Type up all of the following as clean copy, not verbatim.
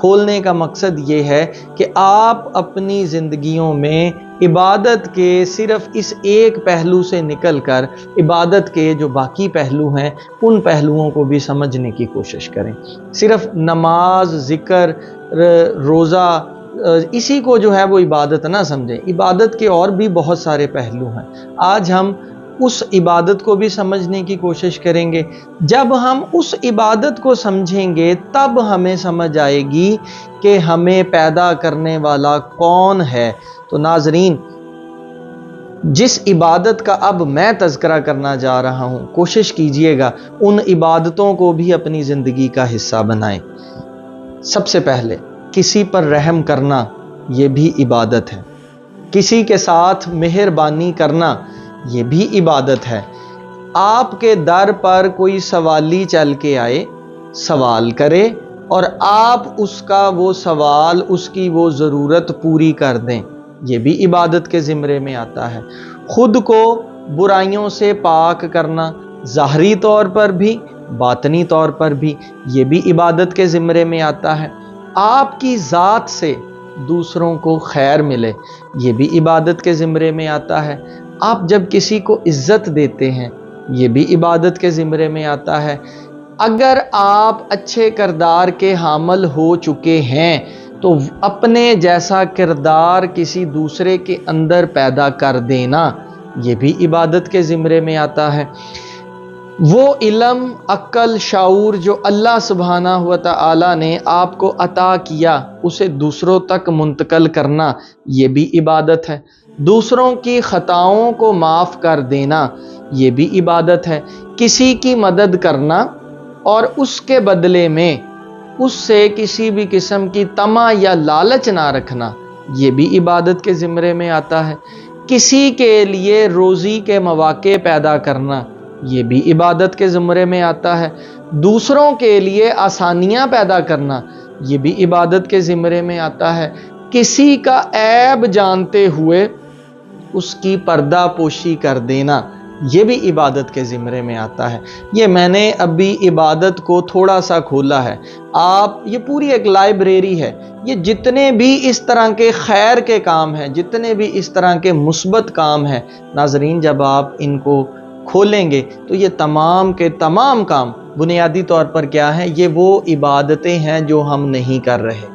کھولنے کا مقصد یہ ہے کہ آپ اپنی زندگیوں میں عبادت کے صرف اس ایک پہلو سے نکل کر عبادت کے جو باقی پہلو ہیں ان پہلوؤں کو بھی سمجھنے کی کوشش کریں۔ صرف نماز، ذکر، روزہ اسی کو جو ہے وہ عبادت نہ سمجھیں، عبادت کے اور بھی بہت سارے پہلو ہیں۔ آج ہم اس عبادت کو بھی سمجھنے کی کوشش کریں گے۔ جب ہم اس عبادت کو سمجھیں گے تب ہمیں سمجھ آئے گی کہ ہمیں پیدا کرنے والا کون ہے۔ تو ناظرین، جس عبادت کا اب میں تذکرہ کرنا جا رہا ہوں، کوشش کیجئے گا ان عبادتوں کو بھی اپنی زندگی کا حصہ بنائیں۔ سب سے پہلے کسی پر رحم کرنا، یہ بھی عبادت ہے۔ کسی کے ساتھ مہربانی کرنا، یہ بھی عبادت ہے۔ آپ کے در پر کوئی سوالی چل کے آئے، سوال کرے اور آپ اس کا وہ سوال، اس کی وہ ضرورت پوری کر دیں، یہ بھی عبادت کے زمرے میں آتا ہے۔ خود کو برائیوں سے پاک کرنا، ظاہری طور پر بھی باطنی طور پر بھی، یہ بھی عبادت کے زمرے میں آتا ہے۔ آپ کی ذات سے دوسروں کو خیر ملے، یہ بھی عبادت کے زمرے میں آتا ہے۔ آپ جب کسی کو عزت دیتے ہیں، یہ بھی عبادت کے زمرے میں آتا ہے۔ اگر آپ اچھے کردار کے حامل ہو چکے ہیں تو اپنے جیسا کردار کسی دوسرے کے اندر پیدا کر دینا، یہ بھی عبادت کے زمرے میں آتا ہے۔ وہ علم، عقل، شعور جو اللہ سبحانہ و تعالی نے آپ کو عطا کیا، اسے دوسروں تک منتقل کرنا، یہ بھی عبادت ہے۔ دوسروں کی خطاؤں کو معاف کر دینا، یہ بھی عبادت ہے۔ کسی کی مدد کرنا اور اس کے بدلے میں اس سے کسی بھی قسم کی طمع یا لالچ نہ رکھنا، یہ بھی عبادت کے زمرے میں آتا ہے۔ کسی کے لیے روزی کے مواقع پیدا کرنا، یہ بھی عبادت کے زمرے میں آتا ہے۔ دوسروں کے لیے آسانیاں پیدا کرنا، یہ بھی عبادت کے زمرے میں آتا ہے۔ کسی کا عیب جانتے ہوئے اس کی پردہ پوشی کر دینا، یہ بھی عبادت کے زمرے میں آتا ہے۔ یہ میں نے ابھی عبادت کو تھوڑا سا کھولا ہے، یہ پوری ایک لائبریری ہے۔ یہ جتنے بھی اس طرح کے خیر کے کام ہیں، جتنے بھی اس طرح کے مثبت کام ہیں، ناظرین جب آپ ان کو کھولیں گے تو یہ تمام کے تمام کام بنیادی طور پر کیا ہیں؟ یہ وہ عبادتیں ہیں جو ہم نہیں کر رہے۔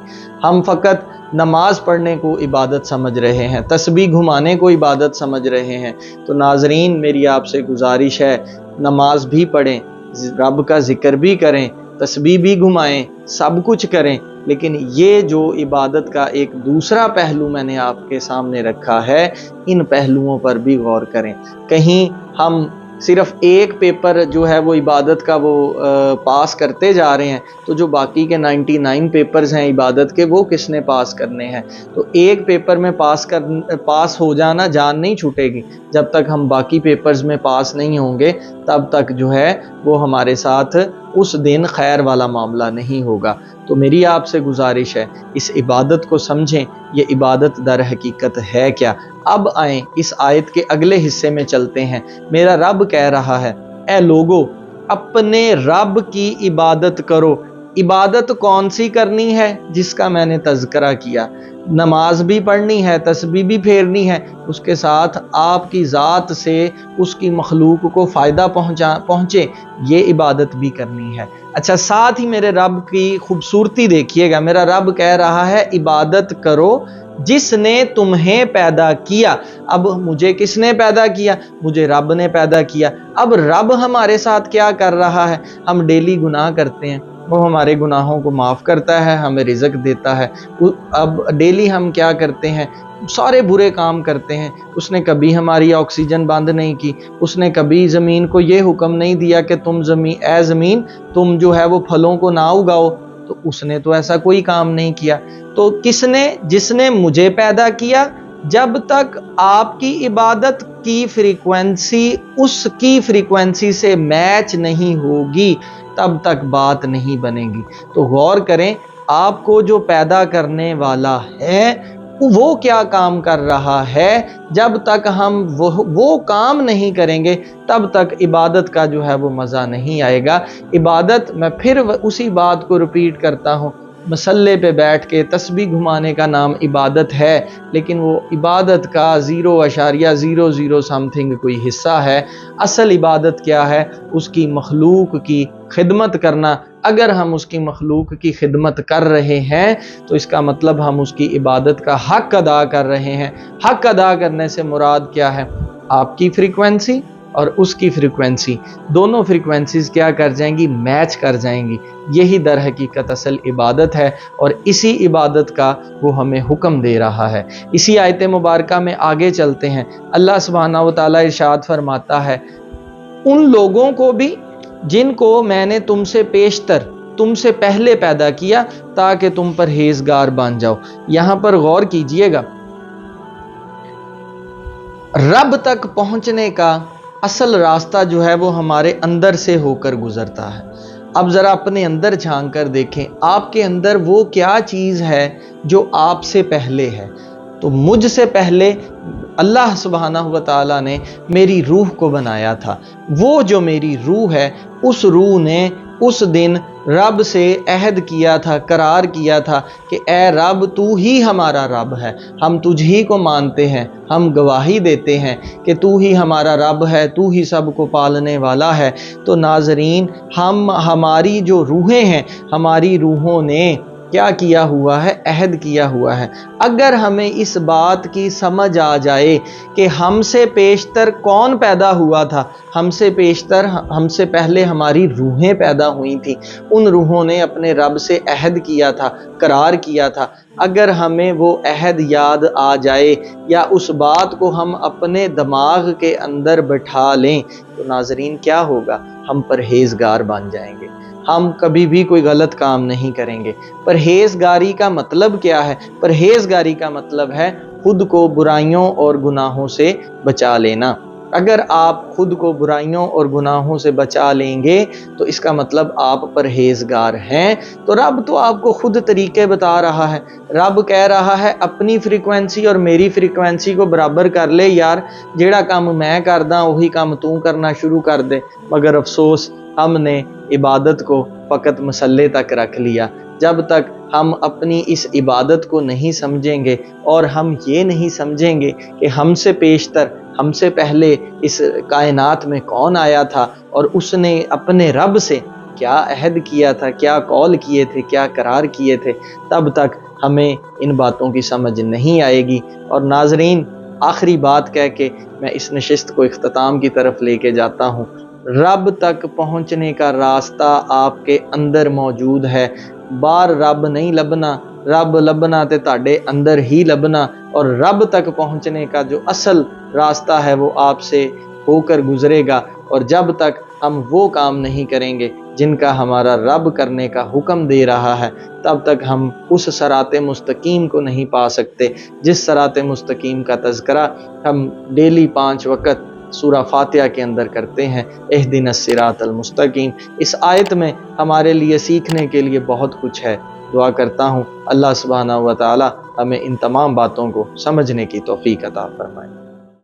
ہم فقط نماز پڑھنے کو عبادت سمجھ رہے ہیں، تسبیح گھمانے کو عبادت سمجھ رہے ہیں۔ تو ناظرین میری آپ سے گزارش ہے، نماز بھی پڑھیں، رب کا ذکر بھی کریں، تسبیح بھی گھمائیں، سب کچھ کریں، لیکن یہ جو عبادت کا ایک دوسرا پہلو میں نے آپ کے سامنے رکھا ہے، ان پہلوؤں پر بھی غور کریں۔ کہیں ہم صرف ایک پیپر جو ہے وہ عبادت کا وہ پاس کرتے جا رہے ہیں، تو جو باقی کے 99 پیپرز ہیں عبادت کے، وہ کس نے پاس کرنے ہیں؟ تو ایک پیپر میں پاس ہو جانا جان نہیں چھوٹے گی، جب تک ہم باقی پیپرز میں پاس نہیں ہوں گے تب تک جو ہے وہ ہمارے ساتھ اس دن خیر والا معاملہ نہیں ہوگا۔ تو میری آپ سے گزارش ہے، اس عبادت کو سمجھیں، یہ عبادت در حقیقت ہے کیا۔ اب آئیں اس آیت کے اگلے حصے میں چلتے ہیں۔ میرا رب کہہ رہا ہے، اے لوگو اپنے رب کی عبادت کرو۔ عبادت کون سی کرنی ہے؟ جس کا میں نے تذکرہ کیا، نماز بھی پڑھنی ہے، تسبیح بھی پھیرنی ہے، اس کے ساتھ آپ کی ذات سے اس کی مخلوق کو فائدہ پہنچے، یہ عبادت بھی کرنی ہے۔ اچھا، ساتھ ہی میرے رب کی خوبصورتی دیکھیے گا، میرا رب کہہ رہا ہے عبادت کرو جس نے تمہیں پیدا کیا۔ اب مجھے کس نے پیدا کیا؟ مجھے رب نے پیدا کیا۔ اب رب ہمارے ساتھ کیا کر رہا ہے؟ ہم ڈیلی گناہ کرتے ہیں، وہ ہمارے گناہوں کو معاف کرتا ہے، ہمیں رزق دیتا ہے۔ اب ڈیلی ہم کیا کرتے ہیں؟ سارے برے کام کرتے ہیں۔ اس نے کبھی ہماری آکسیجن بند نہیں کی، اس نے کبھی زمین کو یہ حکم نہیں دیا کہ اے زمین تم جو ہے وہ پھلوں کو نہ اگاؤ، تو اس نے تو ایسا کوئی کام نہیں کیا۔ تو جس نے مجھے پیدا کیا، جب تک آپ کی عبادت کی فریکوینسی اس کی فریکوینسی سے میچ نہیں ہوگی تب تک بات نہیں بنے گی۔ تو غور کریں، آپ کو جو پیدا کرنے والا ہے وہ کیا کام کر رہا ہے، جب تک ہم وہ کام نہیں کریں گے تب تک عبادت کا جو ہے وہ مزہ نہیں آئے گا۔ عبادت، میں پھر اسی بات کو ریپیٹ کرتا ہوں، مسلے پہ بیٹھ کے تسبیح گھمانے کا نام عبادت ہے، لیکن وہ عبادت کا 0.00 سم تھنگ کوئی حصہ ہے۔ اصل عبادت کیا ہے؟ اس کی مخلوق کی خدمت کرنا۔ اگر ہم اس کی مخلوق کی خدمت کر رہے ہیں تو اس کا مطلب ہم اس کی عبادت کا حق ادا کر رہے ہیں۔ حق ادا کرنے سے مراد کیا ہے؟ آپ کی فریکوینسی اور اس کی فریکوینسی، دونوں فریکوینسیز کیا کر جائیں گی؟ میچ کر جائیں گی۔ یہی در حقیقت اصل عبادت ہے، اور اسی عبادت کا وہ ہمیں حکم دے رہا ہے۔ اسی آیت مبارکہ میں آگے چلتے ہیں، اللہ سبحانہ و تعالیٰ ارشاد فرماتا ہے، ان لوگوں کو بھی جن کو میں نے تم سے پیشتر، تم سے پہلے پیدا کیا تاکہ تم پرہیزگار بن جاؤ۔ یہاں پر غور کیجئے گا، رب تک پہنچنے کا اصل راستہ جو ہے وہ ہمارے اندر سے ہو کر گزرتا ہے۔ اب ذرا اپنے اندر جھانک کر دیکھیں، آپ کے اندر وہ کیا چیز ہے جو آپ سے پہلے ہے؟ تو مجھ سے پہلے اللہ سبحانہ و تعالیٰ نے میری روح کو بنایا تھا۔ وہ جو میری روح ہے، اس روح نے اس دن رب سے عہد کیا تھا، قرار کیا تھا کہ اے رب تو ہی ہمارا رب ہے، ہم تجھ ہی کو مانتے ہیں، ہم گواہی دیتے ہیں کہ تو ہی ہمارا رب ہے، تو ہی سب کو پالنے والا ہے۔ تو ناظرین، ہماری جو روحیں ہیں، ہماری روحوں نے کیا کیا ہوا ہے؟ عہد کیا ہوا ہے۔ اگر ہمیں اس بات کی سمجھ آ جائے کہ ہم سے پیشتر کون پیدا ہوا تھا، ہم سے پیشتر، ہم سے پہلے ہماری روحیں پیدا ہوئی تھیں، ان روحوں نے اپنے رب سے عہد کیا تھا، قرار کیا تھا، اگر ہمیں وہ عہد یاد آ جائے یا اس بات کو ہم اپنے دماغ کے اندر بٹھا لیں، تو ناظرین کیا ہوگا؟ ہم پرہیزگار بن جائیں گے، ہم کبھی بھی کوئی غلط کام نہیں کریں گے۔ پرہیزگاری کا مطلب کیا ہے؟ پرہیزگاری کا مطلب ہے خود کو برائیوں اور گناہوں سے بچا لینا۔ اگر آپ خود کو برائیوں اور گناہوں سے بچا لیں گے تو اس کا مطلب آپ پرہیزگار ہیں۔ تو رب تو آپ کو خود طریقے بتا رہا ہے، رب کہہ رہا ہے اپنی فریکوینسی اور میری فریکوینسی کو برابر کر لے یار، جیڑا کام میں کردا وہی کام تو کرنا شروع کر دے۔ مگر افسوس، ہم نے عبادت کو فقط مسلے تک رکھ لیا۔ جب تک ہم اپنی اس عبادت کو نہیں سمجھیں گے اور ہم یہ نہیں سمجھیں گے کہ ہم سے پیشتر، ہم سے پہلے اس کائنات میں کون آیا تھا اور اس نے اپنے رب سے کیا عہد کیا تھا، کیا قول کیے تھے، کیا قرار کیے تھے، تب تک ہمیں ان باتوں کی سمجھ نہیں آئے گی۔ اور ناظرین، آخری بات کہہ کے میں اس نشست کو اختتام کی طرف لے کے جاتا ہوں۔ رب تک پہنچنے کا راستہ آپ کے اندر موجود ہے، باہر رب نہیں لبنا، رب لبنا تے تاڑے اندر ہی لبنا۔ اور رب تک پہنچنے کا جو اصل راستہ ہے وہ آپ سے ہو کر گزرے گا، اور جب تک ہم وہ کام نہیں کریں گے جن کا ہمارا رب کرنے کا حکم دے رہا ہے، تب تک ہم اس صراط مستقیم کو نہیں پا سکتے جس صراط مستقیم کا تذکرہ ہم ڈیلی 5 وقت سورہ فاتحہ کے اندر کرتے ہیں، اہدنا الصراط المستقیم۔ اس آیت میں ہمارے لیے سیکھنے کے لیے بہت کچھ ہے۔ دعا کرتا ہوں اللہ سبحانہ و تعالی ہمیں ان تمام باتوں کو سمجھنے کی توفیق عطا فرمائے۔